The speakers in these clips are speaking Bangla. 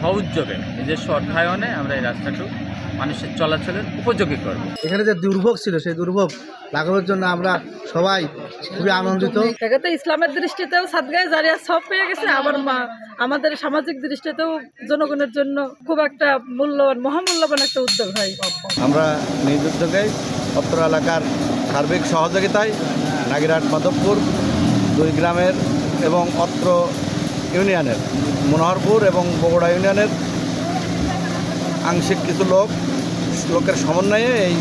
সৌযোগে নিজস্ব অর্থায়নে আমরা এই রাস্তাটুকু মানুষের চলাচলের উপযোগী করব। এখানে যে দুর্ভোগ ছিল সেই দুর্ভোগ লাঘবের জন্য আমরা সবাই খুবই আনন্দিত। এটাতে ইসলামের দৃষ্টিতেও সাদগায়ে জারিয়া সব পেয়ে গেছে, আবার আমাদের সামাজিক দৃষ্টিতেও জনগণের জন্য খুব একটা মূল্যবান মহামূল্যবান একটা উদ্যোগ হয়। আমরা নিজ উদ্যোগে অত্র এলাকার সার্বিক সহযোগিতায় নাগিরহাট মাধবপুর দুই গ্রামের এবং অত্র ইউনিয়নের মনোহরপুর এবং বগুড়া ইউনিয়নের আংশিক কিছু লোকের সমন্বয়ে এই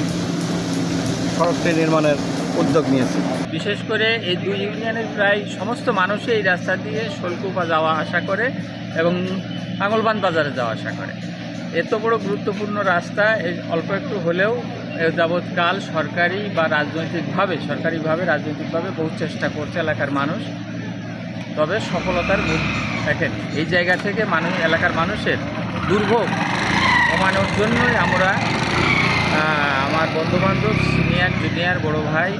সড়কটি নির্মাণের উদ্যোগ নিয়েছে। বিশেষ করে এই দুই ইউনিয়নের প্রায় সমস্ত মানুষই এই রাস্তা দিয়ে শোলকুপা যাওয়া আসা করে এবং পাগলবান বাজারে যাওয়া আসা করে। এত বড় গুরুত্বপূর্ণ রাস্তা এই অল্প একটু হলেও যাবৎকাল রাজনৈতিকভাবে বহু চেষ্টা করছে এলাকার মানুষ, তবে সফলতার মুখ দেখেনি। এই জায়গা থেকে এলাকার মানুষের দুর্ভোগ কমানোর জন্যই আমরা আমার বন্ধুবান্ধব, সিনিয়র জুনিয়র বড় ভাই,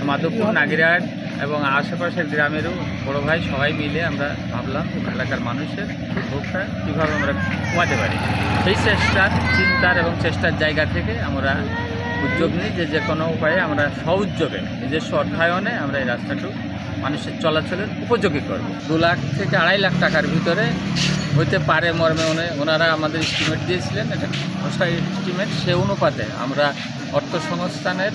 মাধবপুর, নাগিরহাট এবং আশেপাশের গ্রামেরও বড় ভাই সবাই মিলে আমরা ভাবলাম এলাকার মানুষের দুর্ভোগটা কীভাবে আমরা কমাতে পারি। সেই চিন্তার এবং চেষ্টার জায়গা থেকে আমরা উদ্যোগ নিই যে কোনো উপায়ে আমরা সৌযোগে নিজস্ব অর্থায়নে আমরা এই রাস্তাটুকু মানুষের চলাচলের উপযোগী করব। 2 লাখ থেকে 2.5 লাখ টাকার ভিতরে হইতে পারে মর্মে ওনারা আমাদের এস্টিমেট দিয়েছিলেন, এটা খসড়া এস্টিমেট। সে অনুপাতে আমরা অর্থ সংস্থানের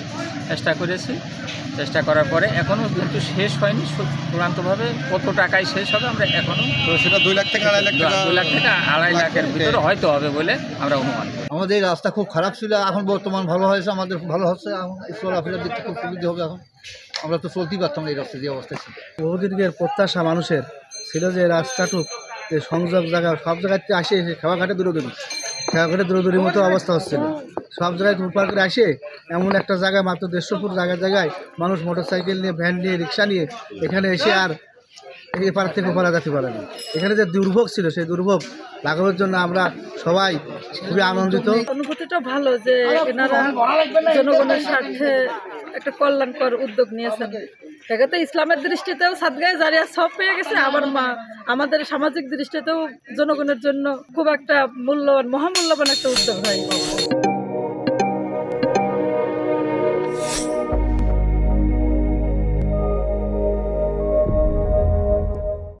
চেষ্টা করার পরে এখনও কিন্তু শেষ হয়নি চূড়ান্তভাবে। কত টাকায় শেষ হবে আমরা এখনও সেটা 2 লাখ থেকে 2.5 লাখ টাকা, 2 লাখ থেকে 2.5 লাখের ভিতরে হয়তো হবে বলে আমরা অনুমান করি। আমাদের এই রাস্তা খুব খারাপ ছিল, এখন বর্তমান ভালো হয়েছে, আমাদের ভালো হচ্ছে। এখন চলাফেরার দিকটা খুব সুবিধা হবে। এখন আমরা তো চলতেই পারতাম না এই রাস্তা যে অবস্থায় ছিল। বহুদিনের প্রত্যাশা মানুষের ছিল যে রাস্তাটুক যে সংযোগ জায়গা সব জায়গাতে আসে খেয়াঘাটে দূরদূরির মতো অবস্থা হচ্ছিল। সব জায়গায় টুরপার করে আসে এমন একটা জায়গায় মাত্র 150 ফুট জায়গায় মানুষ মোটরসাইকেল নিয়ে, ভ্যান নিয়ে, রিক্সা নিয়ে এখানে এসে আর এপার থেকে ওপারা যেতে পারে না। এখানে যে দুর্ভোগ ছিল সেই দুর্ভোগ লাঘবের জন্য আমরা সবাই খুবই আনন্দিত। অনুভূতিটা ভালো যে এনারা জনগণের স্বার্থে একটা কল্যাণকর উদ্যোগ নিয়েছেন। এটাতে ইসলামের দৃষ্টিতেও সাদগায়ে জারিয়া সব পেয়ে গেছে, আবার আমাদের সামাজিক দৃষ্টিতেও জনগণের জন্য খুব একটা মহামূল্যবান একটা উদ্যোগ হয়।